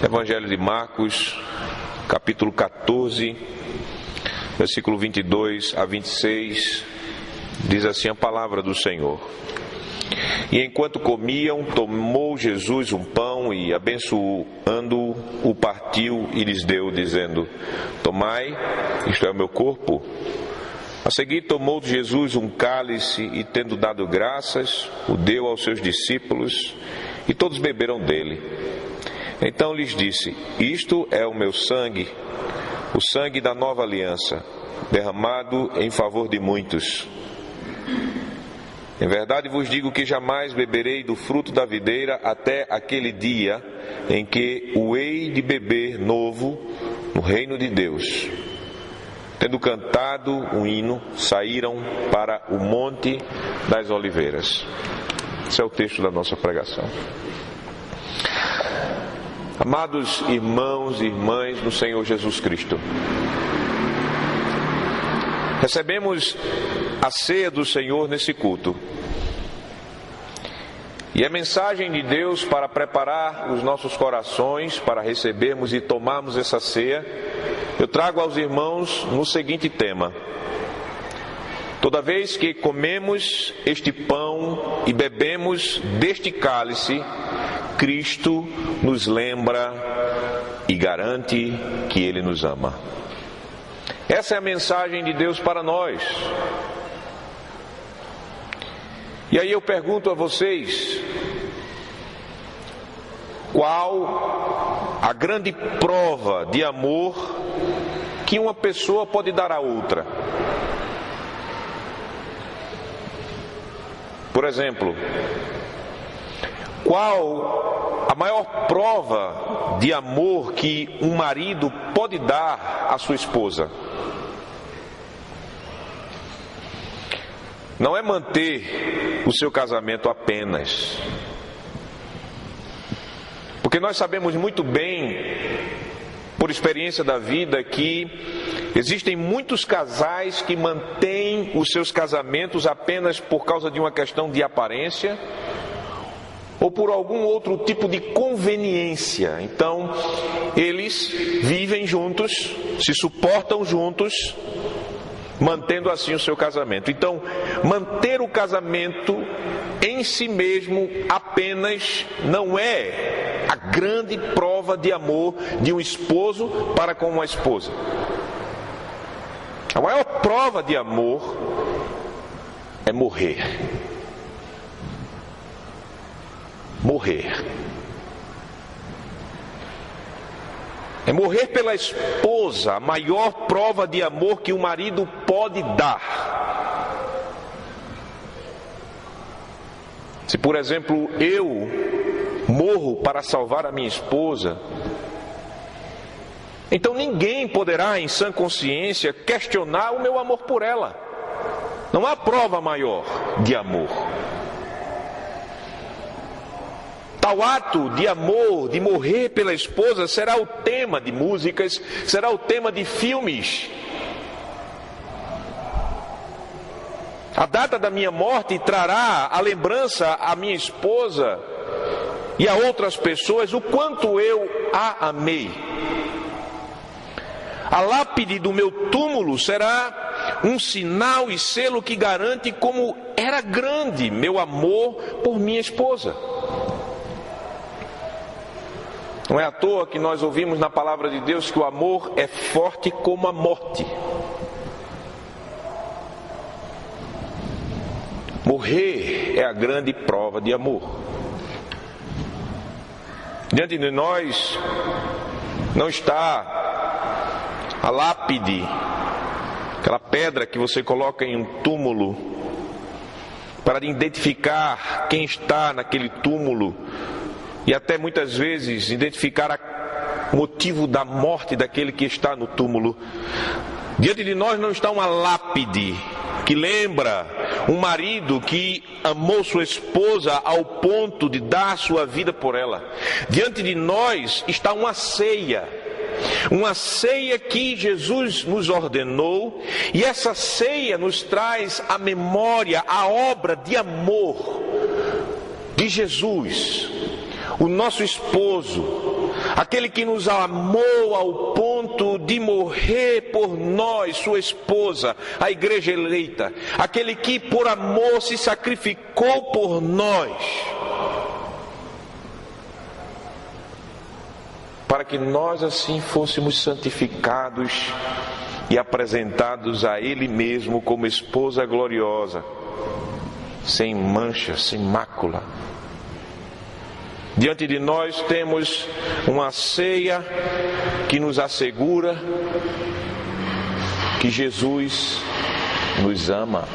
Evangelho de Marcos, capítulo 14, versículo 22 a 26, diz assim a palavra do Senhor. E enquanto comiam, tomou Jesus um pão e, abençoando-o, o partiu e lhes deu, dizendo: Tomai, isto é o meu corpo. A seguir tomou Jesus um cálice e, tendo dado graças, o deu aos seus discípulos, e todos beberam dele. Então lhes disse: Isto é o meu sangue, o sangue da nova aliança, derramado em favor de muitos. Em verdade vos digo que jamais beberei do fruto da videira até aquele dia em que o hei de beber novo no reino de Deus. Tendo cantado um hino, saíram para o Monte das Oliveiras. Esse é o texto da nossa pregação. Amados irmãos e irmãs no Senhor Jesus Cristo, recebemos a ceia do Senhor nesse culto. E a mensagem de Deus para preparar os nossos corações para recebermos e tomarmos essa ceia, eu trago aos irmãos no seguinte tema: toda vez que comemos este pão e bebemos deste cálice, Cristo nos lembra e garante que Ele nos ama. Essa é a mensagem de Deus para nós. E aí eu pergunto a vocês: qual a grande prova de amor que uma pessoa pode dar a outra? Por exemplo, qual a maior prova de amor que um marido pode dar à sua esposa? Não é manter o seu casamento apenas. Porque nós sabemos muito bem, por experiência da vida, que existem muitos casais que mantêm os seus casamentos apenas por causa de uma questão de aparência ou por algum outro tipo de conveniência. Então, eles vivem juntos, se suportam juntos, mantendo assim o seu casamento. Então, manter o casamento em si mesmo apenas não é a grande prova de amor de um esposo para com uma esposa. A maior prova de amor é morrer. Morrer. É morrer pela esposa, a maior prova de amor que o marido pode dar. Se, por exemplo, eu morro para salvar a minha esposa, então ninguém poderá, em sã consciência, questionar o meu amor por ela. Não há prova maior de amor. Tal ato de amor, de morrer pela esposa, será o tema de músicas, será o tema de filmes. A data da minha morte trará a lembrança à minha esposa e a outras pessoas o quanto eu a amei. A lápide do meu túmulo será um sinal e selo que garante como era grande meu amor por minha esposa. Não é à toa que nós ouvimos na palavra de Deus que o amor é forte como a morte. Morrer é a grande prova de amor. Diante de nós não está a lápide, aquela pedra que você coloca em um túmulo para identificar quem está naquele túmulo e até muitas vezes identificar o motivo da morte daquele que está no túmulo. Diante de nós não está uma lápide que lembra um marido que amou sua esposa ao ponto de dar sua vida por ela. Diante de nós está uma ceia que Jesus nos ordenou, e essa ceia nos traz à memória a obra de amor de Jesus, o nosso esposo, aquele que nos amou ao ponto de morrer por nós, sua esposa, a igreja eleita, aquele que por amor se sacrificou por nós, para que nós assim fôssemos santificados e apresentados a Ele mesmo como esposa gloriosa, sem mancha, sem mácula. Diante de nós temos uma ceia que nos assegura que Jesus nos ama.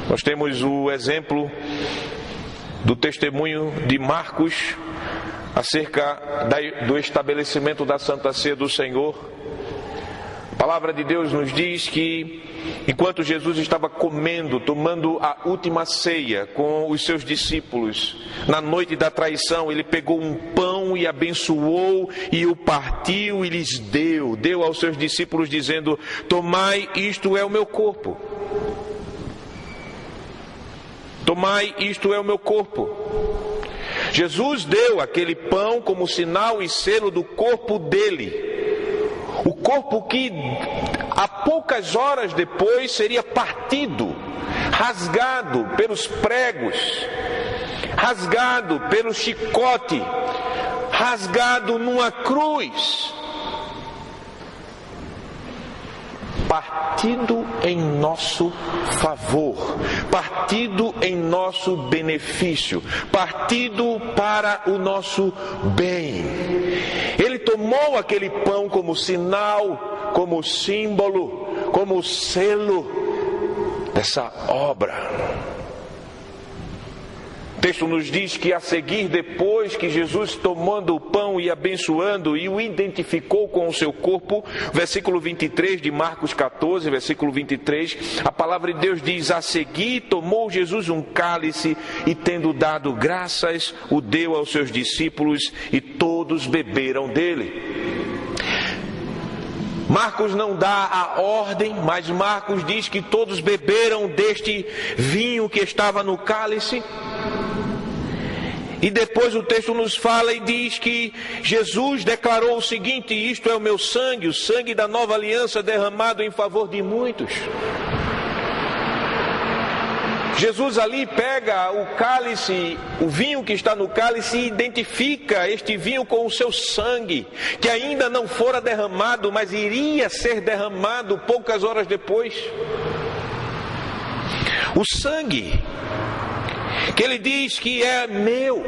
Nós temos o exemplo do testemunho de Marcos acerca do estabelecimento da Santa Ceia do Senhor. A palavra de Deus nos diz que enquanto Jesus estava comendo, tomando a última ceia com os seus discípulos, na noite da traição, ele pegou um pão e abençoou e o partiu e lhes deu aos seus discípulos dizendo: tomai, isto é o meu corpo. Tomai, isto é o meu corpo. Jesus deu aquele pão como sinal e selo do corpo dele. O corpo que a poucas horas depois seria partido, rasgado pelos pregos, rasgado pelo chicote, rasgado numa cruz. Partido em nosso favor, partido em nosso benefício, partido para o nosso bem. Ele tomou aquele pão como sinal, como símbolo, como selo dessa obra. O texto nos diz que a seguir, depois que Jesus tomando o pão e abençoando e o identificou com o seu corpo, versículo 23 de Marcos 14, versículo 23, a palavra de Deus diz: a seguir tomou Jesus um cálice e tendo dado graças, o deu aos seus discípulos e todos beberam dele. Marcos não dá a ordem, mas Marcos diz que todos beberam deste vinho que estava no cálice. E depois o texto nos fala e diz que Jesus declarou o seguinte: isto é o meu sangue, o sangue da nova aliança derramado em favor de muitos. Jesus ali pega o cálice, o vinho que está no cálice, e identifica este vinho com o seu sangue, que ainda não fora derramado, mas iria ser derramado poucas horas depois. O sangue que ele diz que é meu,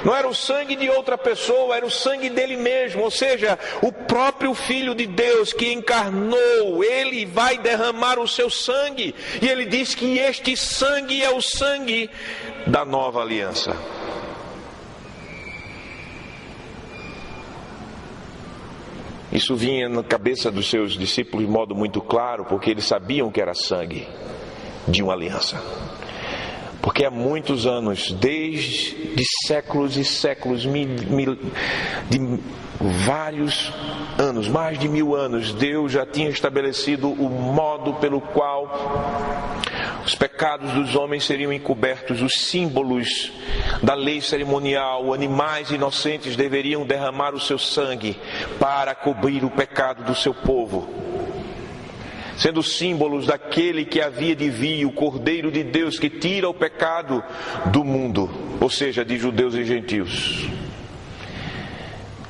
não era o sangue de outra pessoa, era o sangue dele mesmo, ou seja, o próprio Filho de Deus que encarnou, ele vai derramar o seu sangue, e ele diz que este sangue é o sangue da nova aliança. Isso vinha na cabeça dos seus discípulos de modo muito claro, porque eles sabiam que era sangue de uma aliança. Porque há muitos anos, desde séculos e séculos, de vários anos, mais de 1000 anos, Deus já tinha estabelecido o modo pelo qual os pecados dos homens seriam encobertos, os símbolos da lei cerimonial, animais inocentes deveriam derramar o seu sangue para cobrir o pecado do seu povo, sendo símbolos daquele que havia de vir, o Cordeiro de Deus que tira o pecado do mundo, ou seja, de judeus e gentios.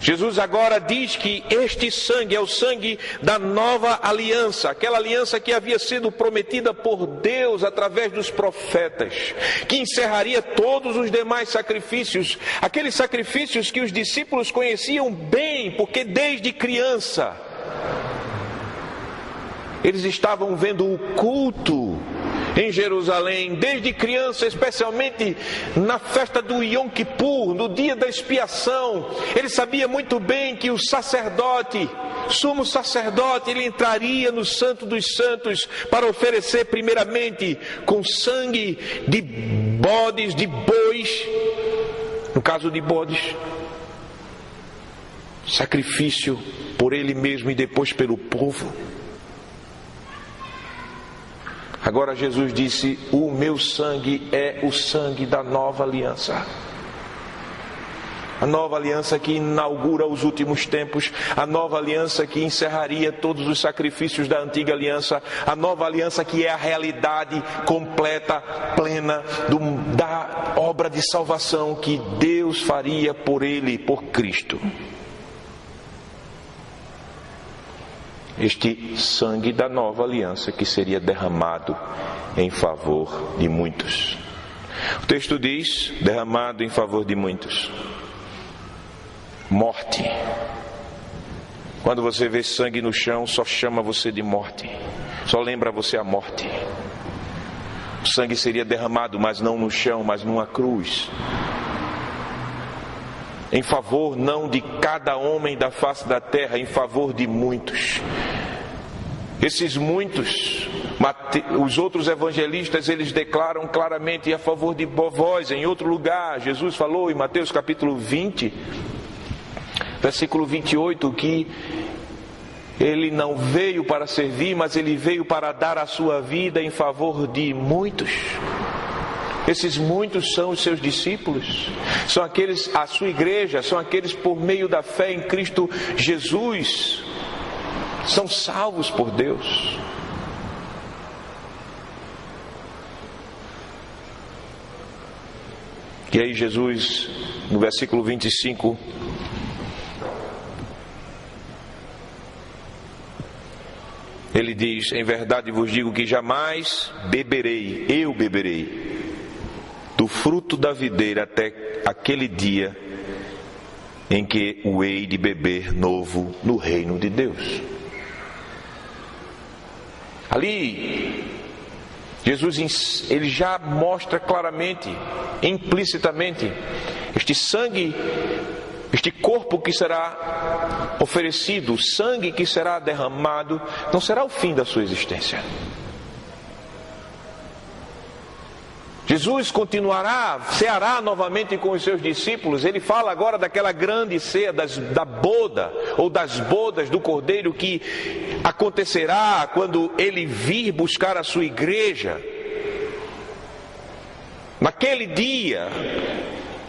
Jesus agora diz que este sangue é o sangue da nova aliança, aquela aliança que havia sido prometida por Deus através dos profetas, que encerraria todos os demais sacrifícios, aqueles sacrifícios que os discípulos conheciam bem, porque desde criança eles estavam vendo o culto em Jerusalém, desde criança, especialmente na festa do Yom Kippur, no dia da expiação. Ele sabia muito bem que o sacerdote, sumo sacerdote, ele entraria no Santo dos Santos para oferecer primeiramente com sangue de bodes, de bois, no caso de bodes, sacrifício por ele mesmo e depois pelo povo. Agora Jesus disse: o meu sangue é o sangue da nova aliança. A nova aliança que inaugura os últimos tempos, a nova aliança que encerraria todos os sacrifícios da antiga aliança, a nova aliança que é a realidade completa, plena da obra de salvação que Deus faria por Ele, por Cristo. Este sangue da nova aliança que seria derramado em favor de muitos. O texto diz, derramado em favor de muitos. Morte. Quando você vê sangue no chão, só chama você de morte. Só lembra você a morte. O sangue seria derramado, mas não no chão, mas numa cruz. Em favor não de cada homem da face da terra, em favor de muitos. Esses muitos, os outros evangelistas, eles declaram claramente a favor de vós. Em outro lugar, Jesus falou em Mateus capítulo 20, versículo 28, que Ele não veio para servir, mas Ele veio para dar a sua vida em favor de muitos. Esses muitos são os seus discípulos, são aqueles, a sua igreja, são aqueles por meio da fé em Cristo Jesus, são salvos por Deus. E aí Jesus, no versículo 25, Ele diz, em verdade vos digo que jamais beberei, eu beberei, do fruto da videira até aquele dia em que o hei de beber novo no reino de Deus. Ali, Jesus ele já mostra claramente, implicitamente, este sangue, este corpo que será oferecido, o sangue que será derramado, não será o fim da sua existência. Jesus continuará, ceará novamente com os seus discípulos. Ele fala agora daquela grande ceia da boda, ou das bodas do Cordeiro, que acontecerá quando Ele vir buscar a sua igreja. Naquele dia,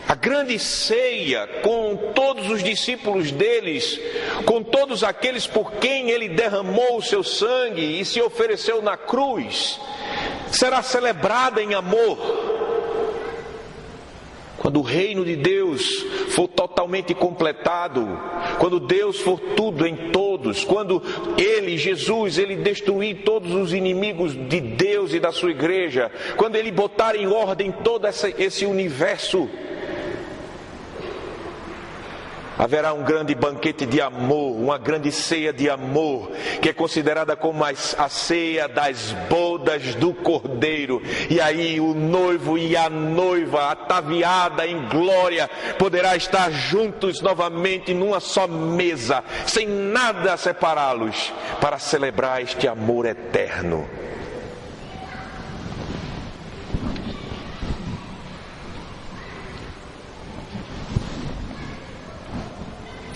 a grande ceia com todos os discípulos deles, com todos aqueles por quem Ele derramou o seu sangue e se ofereceu na cruz, será celebrada em amor. Quando o reino de Deus for totalmente completado, quando Deus for tudo em todos, quando Ele, Jesus, Ele destruir todos os inimigos de Deus e da sua igreja, quando Ele botar em ordem todo esse universo, haverá um grande banquete de amor, uma grande ceia de amor, que é considerada como a ceia das bodas do Cordeiro. E aí o noivo e a noiva, ataviada em glória, poderá estar juntos novamente numa só mesa, sem nada a separá-los, para celebrar este amor eterno.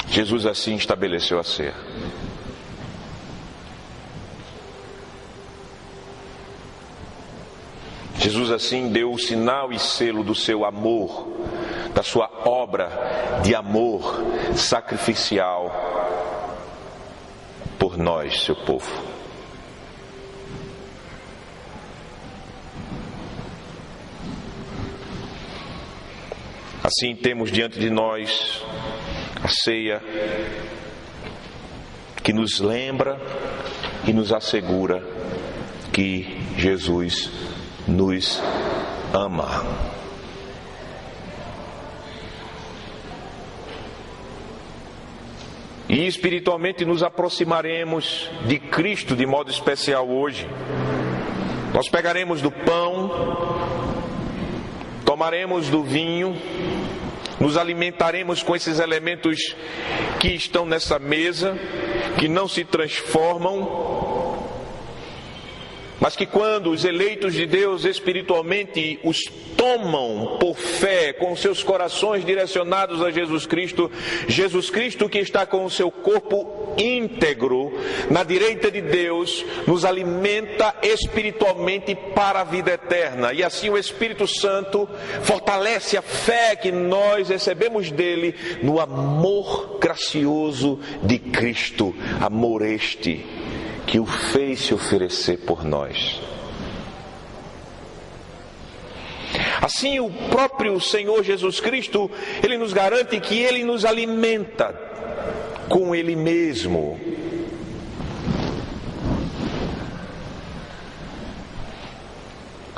Jesus assim estabeleceu a ceia. Jesus assim deu o sinal e selo do seu amor, da sua obra de amor sacrificial por nós, seu povo. Assim temos diante de nós a ceia que nos lembra e nos assegura que Jesus nos ama. E espiritualmente nos aproximaremos de Cristo de modo especial hoje. Nós pegaremos do pão, tomaremos do vinho, nos alimentaremos com esses elementos que estão nessa mesa, que não se transformam, mas que quando os eleitos de Deus espiritualmente os tomam por fé, com seus corações direcionados a Jesus Cristo que está com o seu corpo íntegro na direita de Deus, nos alimenta espiritualmente para a vida eterna. E assim o Espírito Santo fortalece a fé que nós recebemos dele no amor gracioso de Cristo, amor este que o fez se oferecer por nós. Assim, o próprio Senhor Jesus Cristo, Ele nos garante que Ele nos alimenta com Ele mesmo.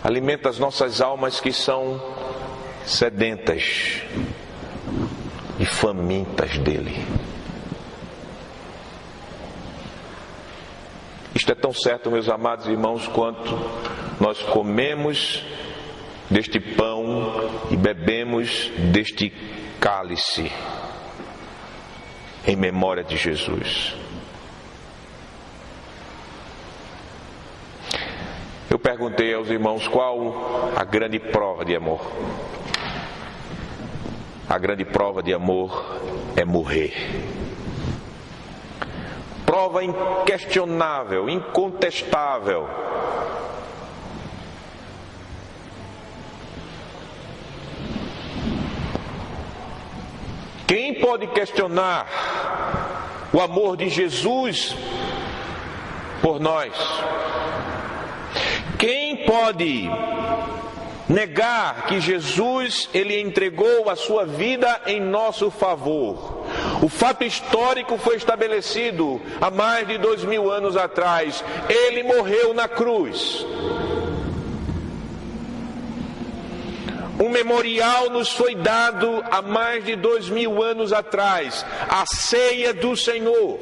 Alimenta as nossas almas que são sedentas e famintas dEle. Isto é tão certo, meus amados irmãos, quanto nós comemos deste pão e bebemos deste cálice em memória de Jesus. Eu perguntei aos irmãos qual a grande prova de amor. A grande prova de amor é morrer. Prova inquestionável, incontestável. Quem pode questionar o amor de Jesus por nós? Quem pode negar que Jesus, Ele entregou a sua vida em nosso favor? O fato histórico foi estabelecido há mais de 2000 anos atrás. Ele morreu na cruz. Um memorial nos foi dado há mais de 2000 anos atrás, a ceia do Senhor.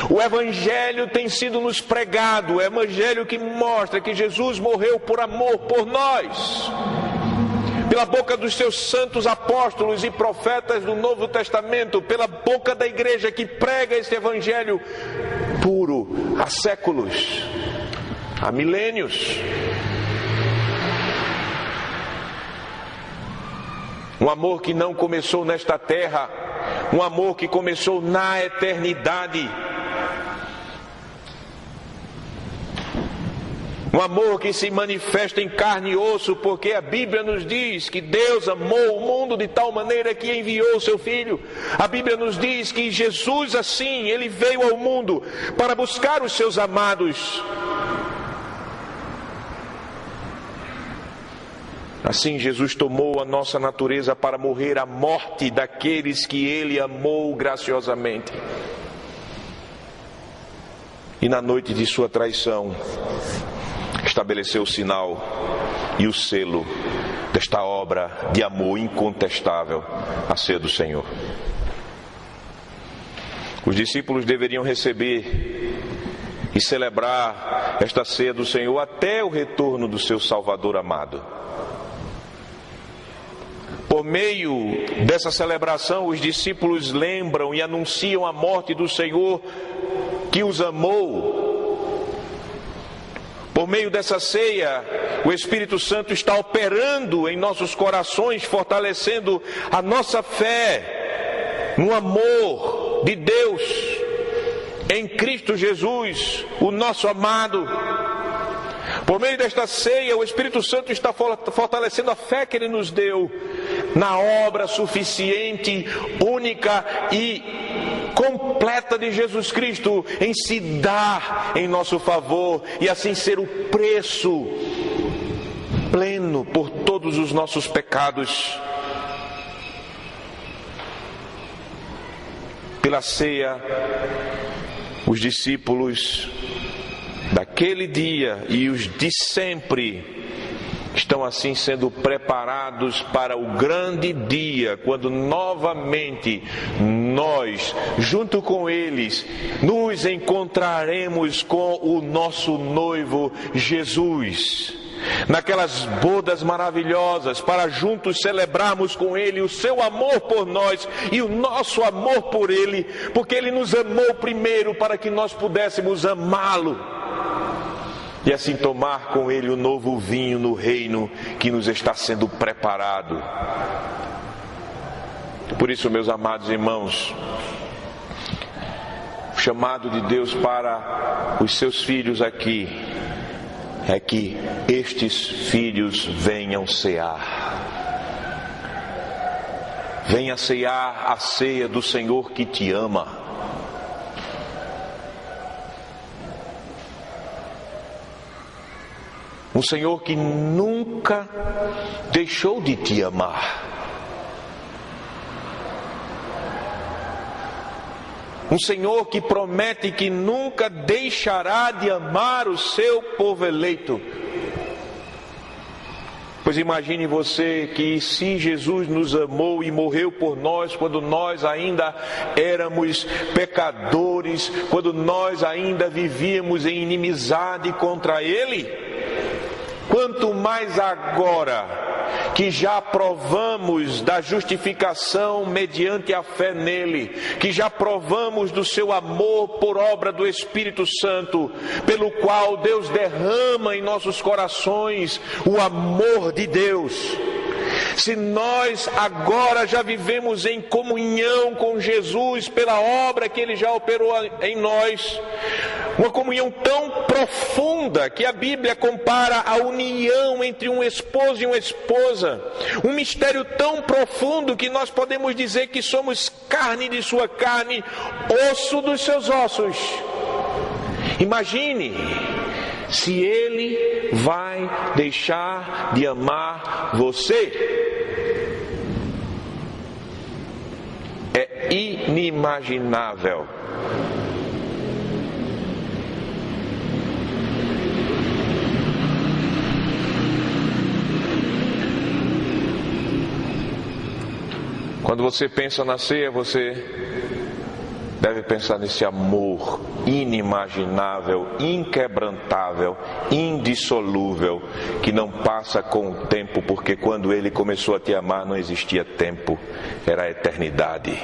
O Evangelho tem sido nos pregado, o Evangelho que mostra que Jesus morreu por amor por nós. Pela boca dos seus santos apóstolos e profetas do Novo Testamento, pela boca da igreja que prega esse Evangelho puro há séculos, há milênios. Um amor que não começou nesta terra, um amor que começou na eternidade. Um amor que se manifesta em carne e osso, porque a Bíblia nos diz que Deus amou o mundo de tal maneira que enviou o seu Filho. A Bíblia nos diz que Jesus, assim, Ele veio ao mundo para buscar os seus amados. Assim, Jesus tomou a nossa natureza para morrer a morte daqueles que Ele amou graciosamente. E na noite de sua traição, estabeleceu o sinal e o selo desta obra de amor incontestável, a ceia do Senhor. Os discípulos deveriam receber e celebrar esta ceia do Senhor até o retorno do seu Salvador amado. Por meio dessa celebração, os discípulos lembram e anunciam a morte do Senhor que os amou. Por meio dessa ceia, o Espírito Santo está operando em nossos corações, fortalecendo a nossa fé no amor de Deus em Cristo Jesus, o nosso amado. Por meio desta ceia, o Espírito Santo está fortalecendo a fé que Ele nos deu na obra suficiente, única e completa de Jesus Cristo em se dar em nosso favor e assim ser o preço pleno por todos os nossos pecados. Pela ceia, os discípulos daquele dia e os de sempre estão assim sendo preparados para o grande dia, quando novamente nós, junto com eles, nos encontraremos com o nosso noivo Jesus, naquelas bodas maravilhosas, para juntos celebrarmos com Ele o seu amor por nós e o nosso amor por Ele, porque Ele nos amou primeiro para que nós pudéssemos amá-lo. e assim tomar com Ele o novo vinho no reino que nos está sendo preparado. Por isso, meus amados irmãos, o chamado de Deus para os seus filhos aqui é que estes filhos venham cear. Venha cear a ceia do Senhor que te ama. Um Senhor que nunca deixou de te amar. Um Senhor que promete que nunca deixará de amar o seu povo eleito. Pois imagine você que se Jesus nos amou e morreu por nós quando nós ainda éramos pecadores, quando nós ainda vivíamos em inimizade contra Ele, quanto mais agora que já provamos da justificação mediante a fé nele, que já provamos do seu amor por obra do Espírito Santo, pelo qual Deus derrama em nossos corações o amor de Deus. Se nós agora já vivemos em comunhão com Jesus pela obra que Ele já operou em nós, uma comunhão tão profunda que a Bíblia compara a união entre um esposo e uma esposa, um mistério tão profundo que nós podemos dizer que somos carne de sua carne, osso dos seus ossos. Imagine se Ele vai deixar de amar você. É inimaginável. Quando você pensa na ceia, você deve pensar nesse amor inimaginável, inquebrantável, indissolúvel, que não passa com o tempo, porque quando Ele começou a te amar não existia tempo, era a eternidade.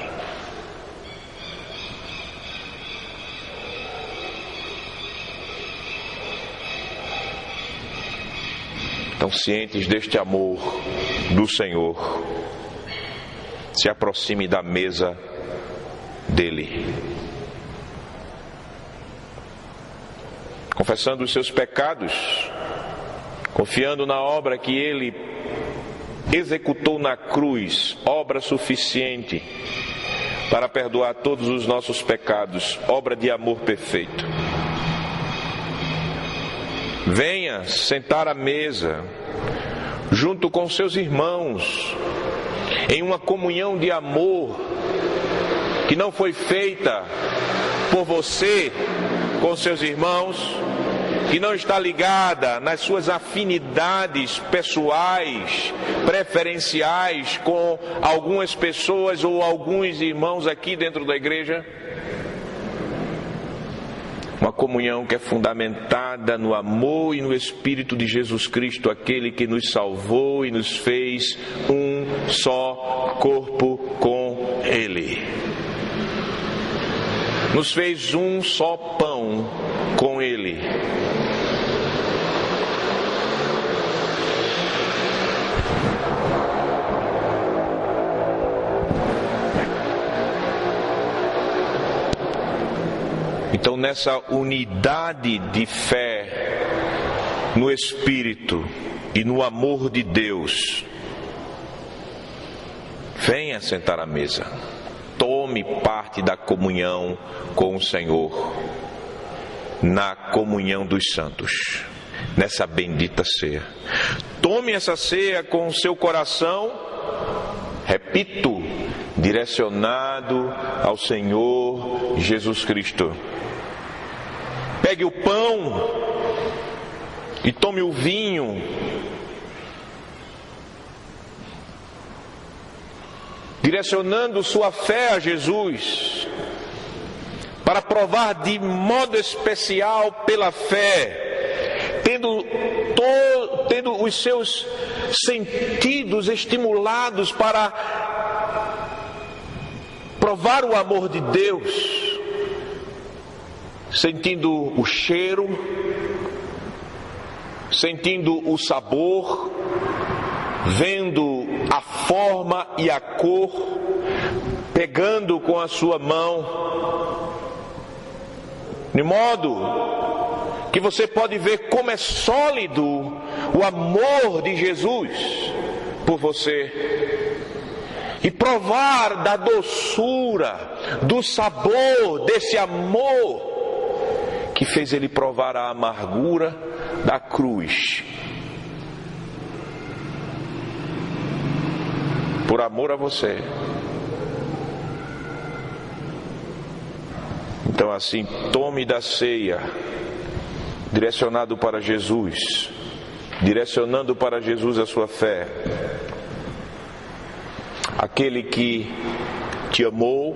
Então, cientes deste amor do Senhor, se aproxime da mesa dele, confessando os seus pecados, confiando na obra que ele executou na cruz, obra suficiente para perdoar todos os nossos pecados, obra de amor perfeito. Venha sentar à mesa junto com seus irmãos em uma comunhão de amor que não foi feita por você com seus irmãos, que não está ligada nas suas afinidades pessoais, preferenciais com algumas pessoas ou alguns irmãos aqui dentro da igreja. Uma comunhão que é fundamentada no amor e no Espírito de Jesus Cristo, aquele que nos salvou e nos fez um só corpo com Ele. Nos fez um só pão com Ele. Então, nessa unidade de fé no Espírito e no amor de Deus, venha sentar à mesa, tome parte da comunhão com o Senhor, na comunhão dos santos, nessa bendita ceia. Tome essa ceia com o seu coração, repito, direcionado ao Senhor Jesus Cristo. Pegue o pão e tome o vinho. Direcionando sua fé a Jesus, para provar de modo especial pela fé, tendo os seus sentidos estimulados para provar o amor de Deus, sentindo o cheiro, sentindo o sabor, vendo a forma e a cor, pegando com a sua mão, de modo que você pode ver como é sólido o amor de Jesus por você, e provar da doçura, do sabor desse amor que fez ele provar a amargura da cruz, por amor a você. Então assim, tome da ceia, direcionado para Jesus, direcionando para Jesus a sua fé. Aquele que te amou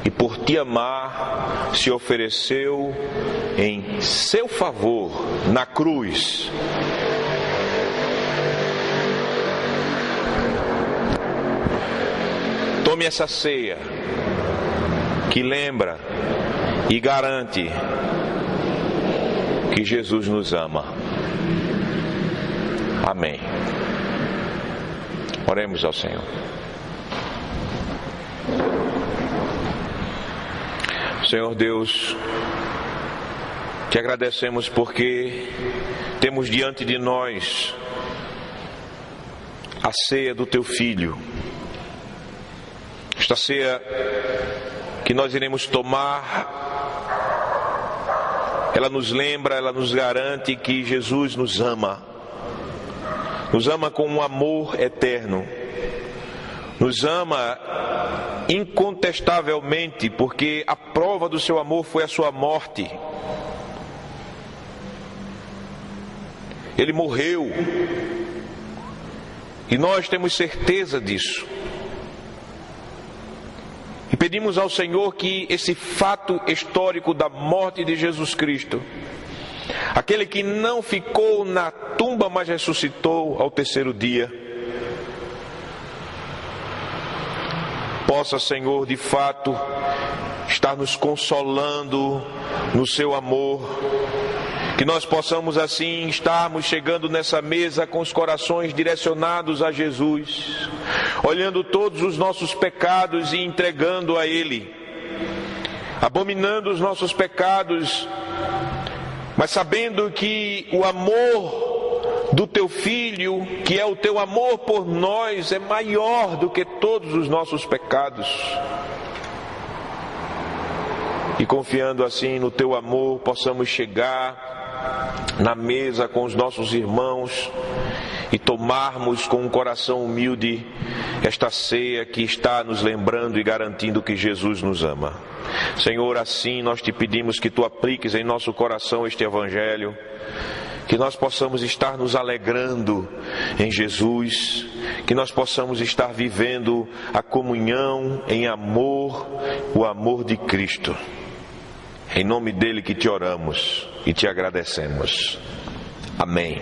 e por te amar se ofereceu em seu favor na cruz. Tome essa ceia que lembra e garante que Jesus nos ama. Amém. Oremos ao Senhor. Senhor Deus, te agradecemos porque temos diante de nós a ceia do teu Filho. Esta ceia que nós iremos tomar, ela nos lembra, ela nos garante que Jesus nos ama com um amor eterno, nos ama incontestavelmente, porque a prova do seu amor foi a sua morte. Ele morreu, e nós temos certeza disso. E pedimos ao Senhor que esse fato histórico da morte de Jesus Cristo, aquele que não ficou na tumba, mas ressuscitou ao terceiro dia, possa, Senhor, de fato, estar nos consolando no seu amor, que nós possamos assim estarmos chegando nessa mesa com os corações direcionados a Jesus, olhando todos os nossos pecados e entregando a Ele, abominando os nossos pecados, mas sabendo que o amor do teu Filho, que é o teu amor por nós, é maior do que todos os nossos pecados. E confiando assim no teu amor, possamos chegar na mesa com os nossos irmãos e tomarmos com um coração humilde esta ceia que está nos lembrando e garantindo que Jesus nos ama. Senhor, assim nós te pedimos que tu apliques em nosso coração este evangelho, que nós possamos estar nos alegrando em Jesus, que nós possamos estar vivendo a comunhão em amor, o amor de Cristo. Em nome dele que te oramos e te agradecemos. Amém.